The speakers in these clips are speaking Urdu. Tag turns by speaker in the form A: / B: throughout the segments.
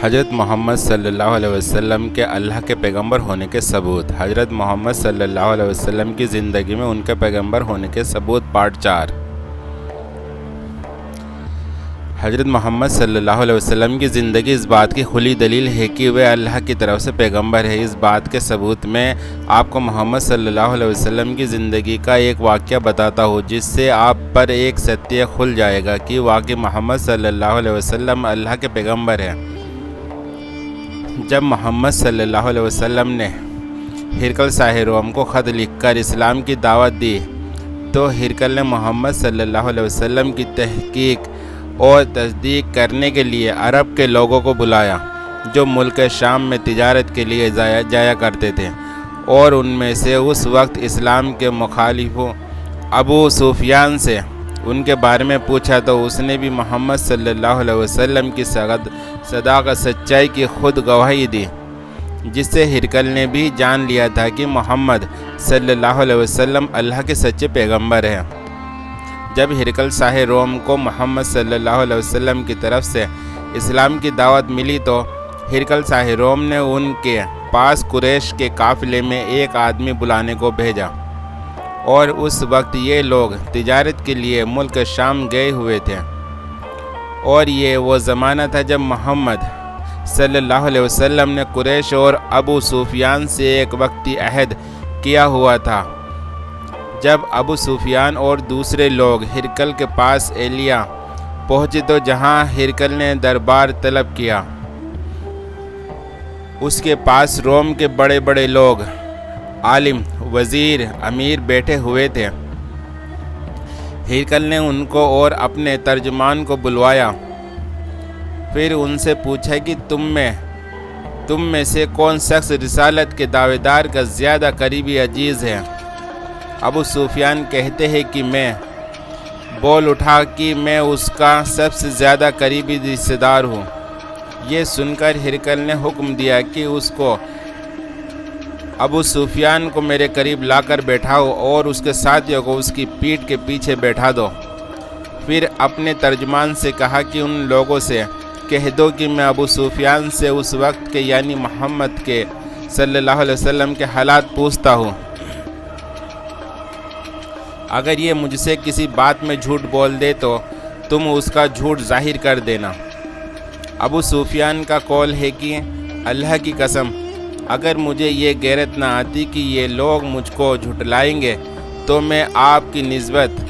A: حضرت محمد صلی اللہ علیہ وسلم کے اللہ کے پیغمبر ہونے کے ثبوت۔ حضرت محمد صلی اللہ علیہ وسلم کی زندگی میں ان کے پیغمبر ہونے کے ثبوت پارٹ 4۔ حضرت محمد صلی اللہ علیہ وسلم کی زندگی اس بات کی کھلی دلیل ہے کہ وہ اللہ کی طرف سے پیغمبر ہے۔ اس بات کے ثبوت میں آپ کو محمد صلی اللہ علیہ وسلم کی زندگی کا ایک واقعہ بتاتا ہوں، جس سے آپ پر ایک ستیہ کھل جائے گا کہ واقعی محمد صلی اللہ علیہ وسلم اللہ کے پیغمبر ہیں۔ جب محمد صلی اللہ علیہ وسلم نے ہرقل شاہ روم کو خط لکھ کر اسلام کی دعوت دی تو ہرقل نے محمد صلی اللہ علیہ وسلم کی تحقیق اور تصدیق کرنے کے لیے عرب کے لوگوں کو بلایا جو ملک شام میں تجارت کے لیے جایا کرتے تھے، اور ان میں سے اس وقت اسلام کے مخالفوں ابو سفیان سے ان کے بارے میں پوچھا تو اس نے بھی محمد صلی اللہ علیہ وسلم کی صداقت سچائی کی خود گواہی دی، جس سے ہرقل نے بھی جان لیا تھا کہ محمد صلی اللہ علیہ وسلم اللہ کے سچے پیغمبر ہیں۔ جب ہرقل شاہ روم کو محمد صلی اللہ علیہ وسلم کی طرف سے اسلام کی دعوت ملی تو ہرقل شاہ روم نے ان کے پاس قریش کے قافلے میں ایک آدمی بلانے کو بھیجا، اور اس وقت یہ لوگ تجارت کے لیے ملک شام گئے ہوئے تھے، اور یہ وہ زمانہ تھا جب محمد صلی اللہ علیہ وسلم نے قریش اور ابو سفیان سے ایک وقتی عہد کیا ہوا تھا۔ جب ابو سفیان اور دوسرے لوگ ہرقل کے پاس ایلیا پہنچے تو جہاں ہرقل نے دربار طلب کیا، اس کے پاس روم کے بڑے بڑے لوگ، عالم، وزیر، امیر بیٹھے ہوئے تھے۔ ہرقل نے ان کو اور اپنے ترجمان کو بلوایا، پھر ان سے پوچھا کہ تم میں سے کون شخص رسالت کے دعوے دار کا زیادہ قریبی عزیز ہے؟ ابو سفیان کہتے ہیں کہ میں بول اٹھا کہ میں اس کا سب سے زیادہ قریبی رشتہ دار ہوں۔ یہ سن کر ہرقل نے حکم دیا کہ اس کو ابو سفیان کو میرے قریب لا کر بیٹھاؤ اور اس کے ساتھیوں کو اس کی پیٹھ کے پیچھے بیٹھا دو۔ پھر اپنے ترجمان سے کہا کہ ان لوگوں سے کہہ دو کہ میں ابو سفیان سے اس وقت کے یعنی محمد کے صلی اللہ علیہ وسلم کے حالات پوچھتا ہوں۔ اگر یہ مجھ سے کسی بات میں جھوٹ بول دے تو تم اس کا جھوٹ ظاہر کر دینا۔ ابو سفیان کا قول ہے کہ اللہ کی قسم، اگر مجھے یہ غیرت نہ آتی کہ یہ لوگ مجھ کو جھٹلائیں گے تو میں آپ کی نسبت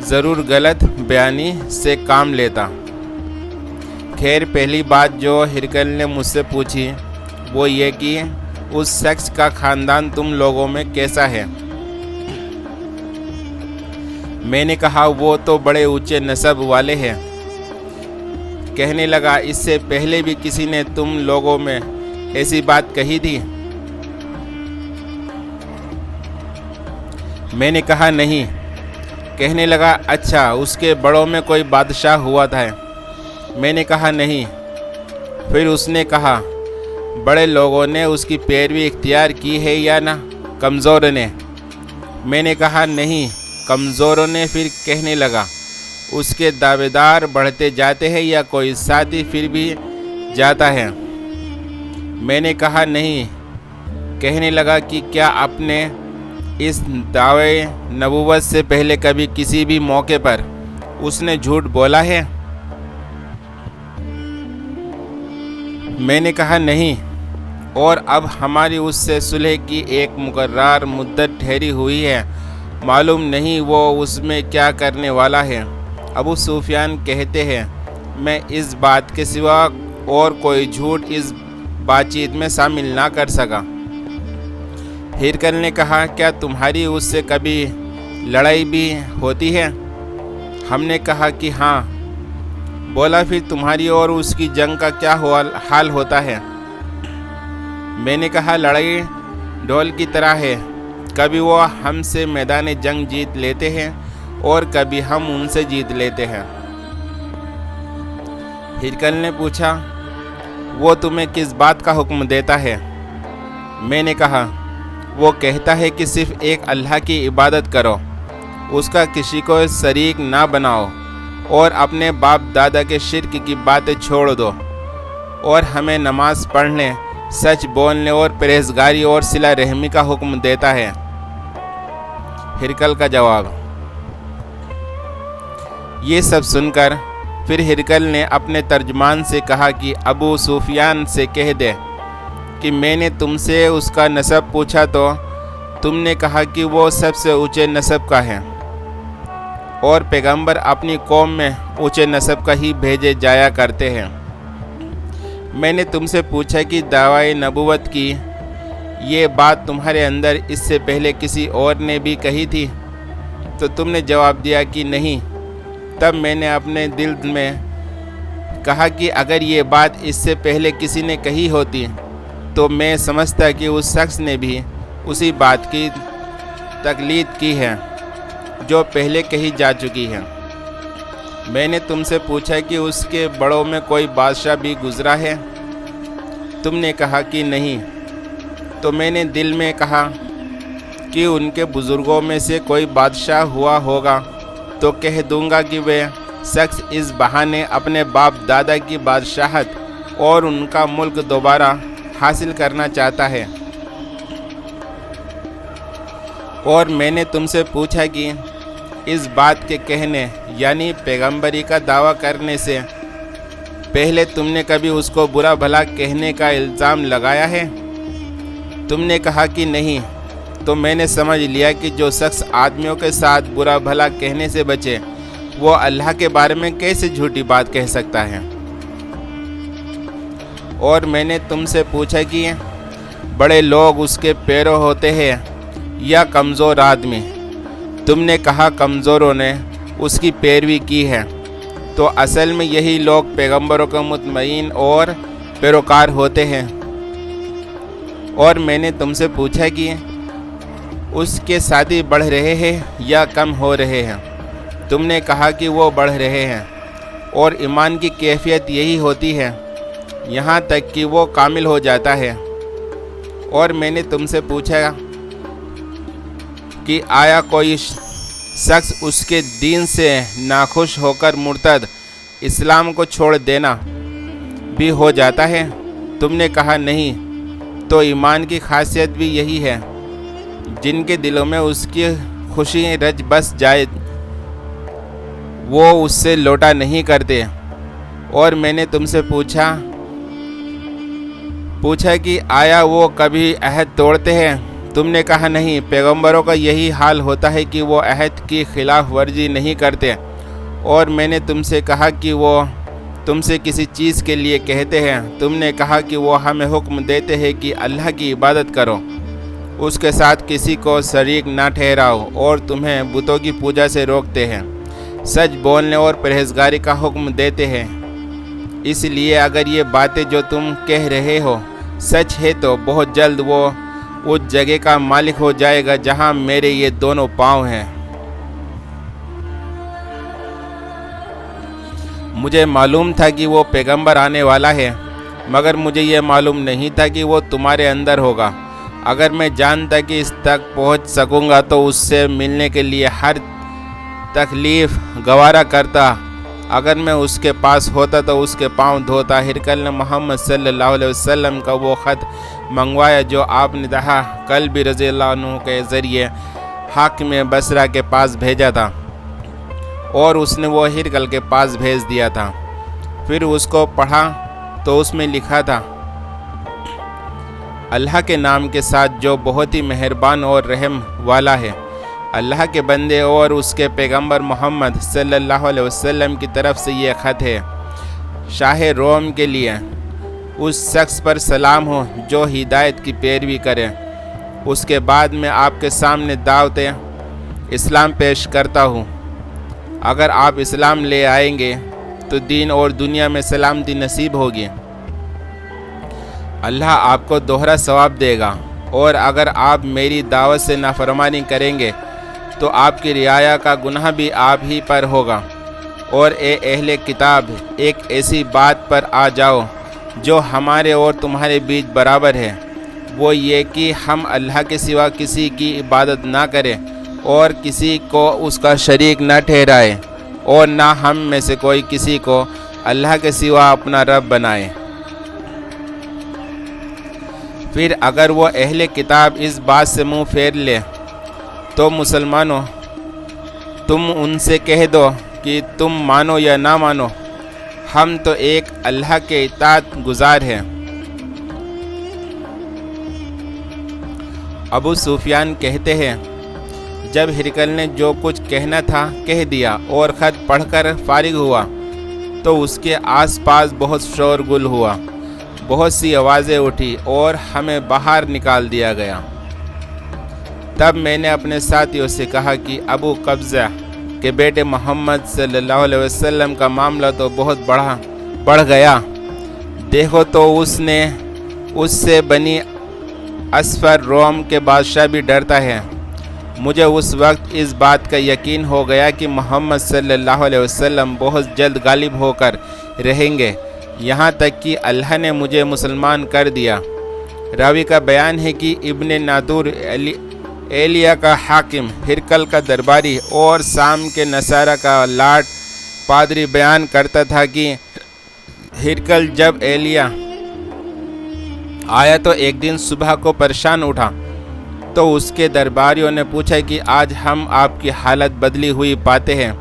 A: ضرور غلط بیانی سے کام لیتا۔ خیر، پہلی بات جو ہرقل نے مجھ سے پوچھی وہ یہ کہ اس شخص کا خاندان تم لوگوں میں کیسا ہے؟ میں نے کہا وہ تو بڑے اونچے نسب والے ہیں۔ کہنے لگا اس سے پہلے بھی کسی نے تم لوگوں میں ایسی بات کہی تھی؟ میں نے کہا نہیں۔ کہنے لگا اچھا، اس کے بڑوں میں کوئی بادشاہ ہوا تھا؟ میں نے کہا نہیں۔ پھر اس نے کہا بڑے لوگوں نے اس کی پیروی اختیار کی ہے یا نہ کمزوروں نے؟ میں نے کہا نہیں، کمزوروں نے۔ پھر کہنے لگا اس کے دعوے دار بڑھتے جاتے ہیں یا کوئی ساتھی پھر بھی جاتا ہے؟ میں نے کہا نہیں۔ کہنے لگا کہ کیا آپ نے اس دعوے نبوت سے پہلے کبھی کسی بھی موقع پر اس نے جھوٹ بولا ہے؟ میں نے کہا نہیں، اور اب ہماری اس سے صلح کی ایک مقرر مدت ٹھہری ہوئی ہے، معلوم نہیں وہ اس میں کیا کرنے والا ہے۔ ابو سفیان کہتے ہیں میں اس بات کے سوا اور کوئی جھوٹ اس بات چیت میں شامل نہ کر سکا۔ ہرقل نے کہا کیا تمہاری اس سے کبھی لڑائی بھی ہوتی ہے؟ ہم نے کہا کہ ہاں۔ بولا پھر تمہاری اور اس کی جنگ کا کیا حال ہوتا ہے؟ میں نے کہا لڑائی ڈھول کی طرح ہے، کبھی وہ ہم سے میدان جنگ جیت لیتے ہیں اور کبھی ہم ان سے جیت لیتے ہیں۔ ہرقل نے پوچھا وہ تمہیں کس بات کا حکم دیتا ہے؟ میں نے کہا وہ کہتا ہے کہ صرف ایک اللہ کی عبادت کرو، اس کا کسی کو شریک نہ بناؤ اور اپنے باپ دادا کے شرک کی باتیں چھوڑ دو۔ اور ہمیں نماز پڑھنے، سچ بولنے اور پرہیزگاری اور صلہ رحمی کا حکم دیتا ہے۔ ہرقل کا جواب۔ یہ سب سن کر پھر ہرقل نے اپنے ترجمان سے کہا کہ ابو سفیان سے کہہ دے کہ میں نے تم سے اس کا نسب پوچھا تو تم نے کہا کہ وہ سب سے اونچے نسب کا ہے، اور پیغمبر اپنی قوم میں اونچے نسب کا ہی بھیجے جایا کرتے ہیں۔ میں نے تم سے پوچھا کہ دعوی نبوت کی یہ بات تمہارے اندر اس سے پہلے کسی اور نے بھی کہی تھی؟ تو تم نے جواب دیا کہ نہیں۔ تب میں نے اپنے دل میں کہا کہ اگر یہ بات اس سے پہلے کسی نے کہی ہوتی تو میں سمجھتا کہ اس شخص نے بھی اسی بات کی تقلید کی ہے جو پہلے کہی جا چکی ہے۔ میں نے تم سے پوچھا کہ اس کے بڑوں میں کوئی بادشاہ بھی گزرا ہے؟ تم نے کہا کہ نہیں۔ تو میں نے دل میں کہا کہ ان کے بزرگوں میں سے کوئی بادشاہ ہوا ہوگا تو کہہ دوں گا کہ وہ شخص اس بہانے اپنے باپ دادا کی بادشاہت اور ان کا ملک دوبارہ حاصل کرنا چاہتا ہے۔ اور میں نے تم سے پوچھا کہ اس بات کے کہنے یعنی پیغمبری کا دعویٰ کرنے سے پہلے تم نے کبھی اس کو برا بھلا کہنے کا الزام لگایا ہے؟ تم نے کہا کہ نہیں۔ تو میں نے سمجھ لیا کہ جو شخص آدمیوں کے ساتھ برا بھلا کہنے سے بچے وہ اللہ کے بارے میں کیسے جھوٹی بات کہہ سکتا ہے۔ اور میں نے تم سے پوچھا کہ بڑے لوگ اس کے پیرو ہوتے ہیں یا کمزور آدمی؟ تم نے کہا کمزوروں نے اس کی پیروی کی ہے۔ تو اصل میں یہی لوگ پیغمبروں کے مطمئن اور پیروکار ہوتے ہیں۔ اور میں نے تم سے پوچھا کہ اس کے ساتھی بڑھ رہے ہیں یا کم ہو رہے ہیں؟ تم نے کہا کہ وہ بڑھ رہے ہیں، اور ایمان کی کیفیت یہی ہوتی ہے یہاں تک کہ وہ کامل ہو جاتا ہے۔ اور میں نے تم سے پوچھا کہ آیا کوئی شخص اس کے دین سے ناخوش ہو کر مرتد اسلام کو چھوڑ دینا بھی ہو جاتا ہے؟ تم نے کہا نہیں۔ تو ایمان کی خاصیت بھی یہی ہے، جن کے دلوں میں اس کی خوشی رچ بس جائے وہ اس سے لوٹا نہیں کرتے۔ اور میں نے تم سے پوچھا کہ آیا وہ کبھی عہد توڑتے ہیں؟ تم نے کہا نہیں۔ پیغمبروں کا یہی حال ہوتا ہے کہ وہ عہد کی خلاف ورزی نہیں کرتے۔ اور میں نے تم سے کہا کہ وہ تم سے کسی چیز کے لیے کہتے ہیں، تم نے کہا کہ وہ ہمیں حکم دیتے ہیں کہ اللہ کی عبادت کرو، اس کے ساتھ کسی کو شریک نہ ٹھہراؤ، اور تمہیں بتوں کی پوجا سے روکتے ہیں، سچ بولنے اور پرہیزگاری کا حکم دیتے ہیں۔ اس لیے اگر یہ باتیں جو تم کہہ رہے ہو سچ ہے تو بہت جلد وہ اس جگہ کا مالک ہو جائے گا جہاں میرے یہ دونوں پاؤں ہیں۔ مجھے معلوم تھا کہ وہ پیغمبر آنے والا ہے، مگر مجھے یہ معلوم نہیں تھا کہ وہ تمہارے اندر ہوگا۔ اگر میں جانتا کہ اس تک پہنچ سکوں گا تو اس سے ملنے کے لیے ہر تکلیف گوارا کرتا۔ اگر میں اس کے پاس ہوتا تو اس کے پاؤں دھوتا۔ ہرقل نے محمد صلی اللہ علیہ وسلم کا وہ خط منگوایا جو آپ نے دہا کلبی رضی اللہ عنہ کے ذریعے حاکم بصرہ کے پاس بھیجا تھا، اور اس نے وہ ہرقل کے پاس بھیج دیا تھا۔ پھر اس کو پڑھا تو اس میں لکھا تھا، اللہ کے نام کے ساتھ جو بہت ہی مہربان اور رحم والا ہے۔ اللہ کے بندے اور اس کے پیغمبر محمد صلی اللہ علیہ وسلم کی طرف سے یہ خط ہے۔ شاہ روم کے لیے اس شخص پر سلام ہو جو ہدایت کی پیروی کرے۔ اس کے بعد میں آپ کے سامنے دعوت اسلام پیش کرتا ہوں۔ اگر آپ اسلام لے آئیں گے تو دین اور دنیا میں سلامتی نصیب ہوگی، اللہ آپ کو دوہرا ثواب دے گا، اور اگر آپ میری دعوت سے نافرمانی کریں گے تو آپ کی رعایا کا گناہ بھی آپ ہی پر ہوگا۔ اور اے اہل کتاب، ایک ایسی بات پر آ جاؤ جو ہمارے اور تمہارے بیچ برابر ہے، وہ یہ کہ ہم اللہ کے سوا کسی کی عبادت نہ کریں اور کسی کو اس کا شریک نہ ٹھہرائے، اور نہ ہم میں سے کوئی کسی کو اللہ کے سوا اپنا رب بنائے۔ پھر اگر وہ اہل کتاب اس بات سے منہ پھیر لے تو مسلمانوں تم ان سے کہہ دو کہ تم مانو یا نہ مانو، ہم تو ایک اللہ کے اطاعت گزار ہیں۔ ابو سفیان کہتے ہیں جب ہرقل نے جو کچھ کہنا تھا کہہ دیا اور خط پڑھ کر فارغ ہوا تو اس کے آس پاس بہت شور گل ہوا، بہت سی آوازیں اٹھی اور ہمیں باہر نکال دیا گیا۔ تب میں نے اپنے ساتھیوں سے کہا کہ ابو قبضہ کے بیٹے محمد صلی اللہ علیہ وسلم کا معاملہ تو بہت بڑھ گیا، دیکھو تو اس سے بنی اسفر روم کے بادشاہ بھی ڈرتا ہے۔ مجھے اس وقت اس بات کا یقین ہو گیا کہ محمد صلی اللہ علیہ وسلم بہت جلد غالب ہو کر رہیں گے، یہاں تک کہ اللہ نے مجھے مسلمان کر دیا۔ راوی کا بیان ہے کہ ابن نادور ایلیا کا حاکم، ہرقل کا درباری اور شام کے نصارہ کا لاٹ پادری بیان کرتا تھا کہ ہرقل جب ایلیا آیا تو ایک دن صبح کو پریشان اٹھا تو اس کے درباریوں نے پوچھا کہ آج ہم آپ کی حالت بدلی ہوئی پاتے ہیں،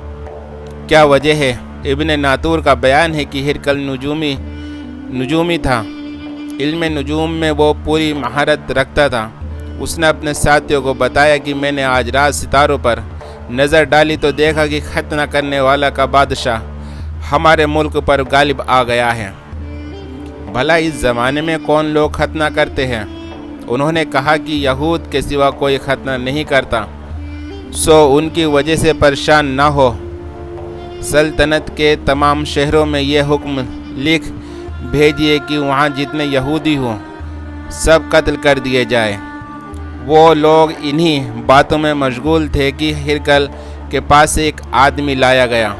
A: کیا وجہ ہے؟ ابن ناطور کا بیان ہے کہ ہرقل نجومی تھا، علم نجوم میں وہ پوری مہارت رکھتا تھا۔ اس نے اپنے ساتھیوں کو بتایا کہ میں نے آج رات ستاروں پر نظر ڈالی تو دیکھا کہ ختنہ کرنے والا کا بادشاہ ہمارے ملک پر غالب آ گیا ہے۔ بھلا اس زمانے میں کون لوگ ختنہ کرتے ہیں؟ انہوں نے کہا کہ یہود کے سوا کوئی ختنہ نہیں کرتا، سو ان کی وجہ سے پریشان نہ ہو۔ سلطنت کے تمام شہروں میں یہ حکم لکھ بھیجیے کہ وہاں جتنے یہودی ہوں سب قتل کر دیے جائیں۔ وہ لوگ انہی باتوں میں مشغول تھے کہ ہرقل کے پاس ایک آدمی لایا گیا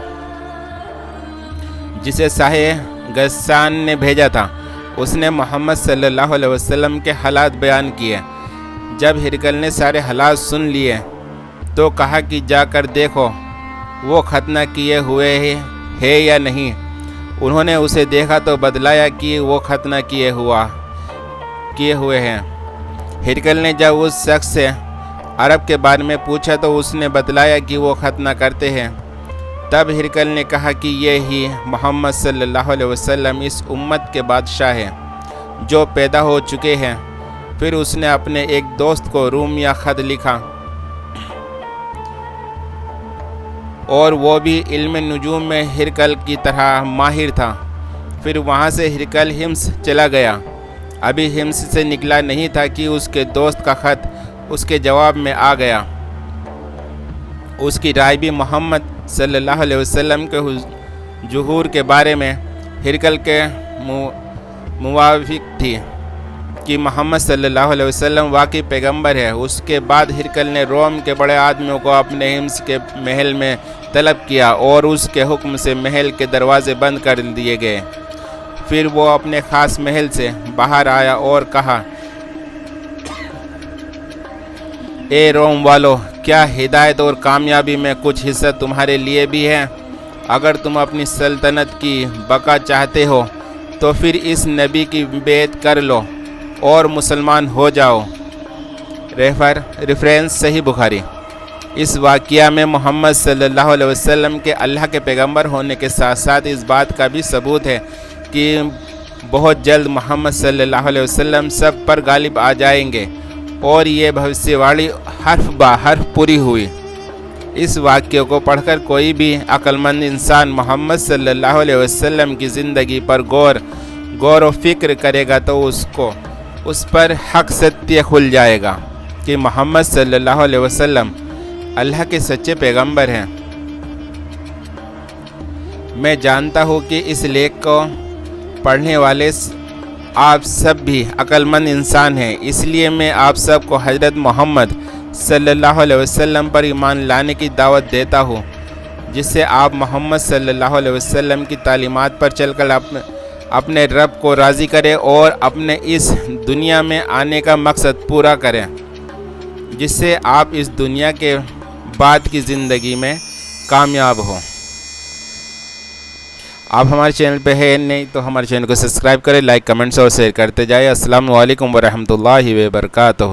A: جسے شاہ غسان نے بھیجا تھا۔ اس نے محمد صلی اللہ علیہ وسلم کے حالات بیان کیے۔ جب ہرقل نے سارے حالات سن لیے تو کہا کہ جا کر دیکھو وہ ختنہ کیے ہوئے ہے یا نہیں۔ انہوں نے اسے دیکھا تو بتلایا کہ وہ ختنہ کیے ہوئے ہیں۔ ہرقل نے جب اس شخص سے عرب کے بارے میں پوچھا تو اس نے بتلایا کہ وہ ختنہ کرتے ہیں۔ تب ہرقل نے کہا کہ یہ ہی محمد صلی اللہ علیہ وسلم اس امت کے بادشاہ ہیں جو پیدا ہو چکے ہیں۔ پھر اس نے اپنے ایک دوست کو رومیہ خط لکھا اور وہ بھی علم نجوم میں ہرقل کی طرح ماہر تھا۔ پھر وہاں سے ہرقل حمص چلا گیا۔ ابھی حمص سے نکلا نہیں تھا کہ اس کے دوست کا خط اس کے جواب میں آ گیا۔ اس کی رائے بھی محمد صلی اللہ علیہ وسلم کے ظہور کے بارے میں ہرقل کے موافق تھی کہ محمد صلی اللہ علیہ وسلم واقعی پیغمبر ہے۔ اس کے بعد ہرقل نے روم کے بڑے آدمیوں کو اپنے حمص کے محل میں طلب کیا اور اس کے حکم سے محل کے دروازے بند کر دیے گئے۔ پھر وہ اپنے خاص محل سے باہر آیا اور کہا، اے روم والو، کیا ہدایت اور کامیابی میں کچھ حصہ تمہارے لیے بھی ہے؟ اگر تم اپنی سلطنت کی بقا چاہتے ہو تو پھر اس نبی کی بیعت کر لو اور مسلمان ہو جاؤ۔ ریفرنس صحیح بخاری۔ اس واقعہ میں محمد صلی اللہ علیہ وسلم کے اللہ کے پیغمبر ہونے کے ساتھ ساتھ اس بات کا بھی ثبوت ہے کہ بہت جلد محمد صلی اللہ علیہ وسلم سب پر غالب آ جائیں گے، اور یہ بھویشیہ واڑی حرف بہ حرف پوری ہوئی۔ اس واقعے کو پڑھ کر کوئی بھی عقل مند انسان محمد صلی اللہ علیہ وسلم کی زندگی پر غور و فکر کرے گا تو اس پر حق ستیہ کھل جائے گا کہ محمد صلی اللہ علیہ وسلم اللہ کے سچے پیغمبر ہیں۔ میں جانتا ہوں کہ اس لیکھ کو پڑھنے والے آپ سب بھی عقل مند انسان ہیں، اس لیے میں آپ سب کو حضرت محمد صلی اللہ علیہ وسلم پر ایمان لانے کی دعوت دیتا ہوں، جس سے آپ محمد صلی اللہ علیہ وسلم کی تعلیمات پر چل کر اپنے رب کو راضی کریں اور اپنے اس دنیا میں آنے کا مقصد پورا کریں، جس سے آپ اس دنیا کے بعد کی زندگی میں کامیاب ہوں۔ آپ ہمارے چینل پہ ہے نہیں تو ہمارے چینل کو سبسکرائب کریں، لائک کمنٹس اور شیئر کرتے جائیں۔ السلام علیکم ورحمۃ اللہ وبرکاتہ۔